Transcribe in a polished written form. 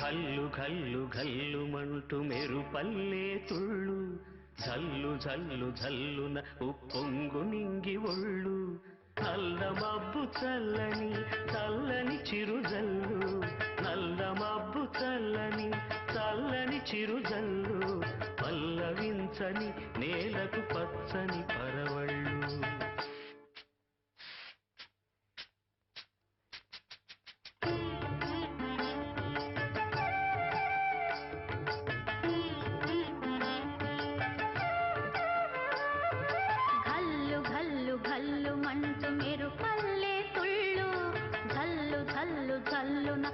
ఘల్లు ఘల్లు ఘల్లుమంటూ మెరుపల్లే తుళ్ళు జల్లు జల్లు జల్లున ఉప్పొంగు నింగి ఒళ్ళు నల్ల మబ్బు చల్లని చల్లని చిరుజల్లు నల్ల మబ్బు చల్లని చల్లని చిరుజల్లు పల్లవించని నేలకు పచ్చని పరవళ్ళు ఘల్లుమంటూ మెరుపల్లే తుళ్ళు జల్లు జల్లు జల్లున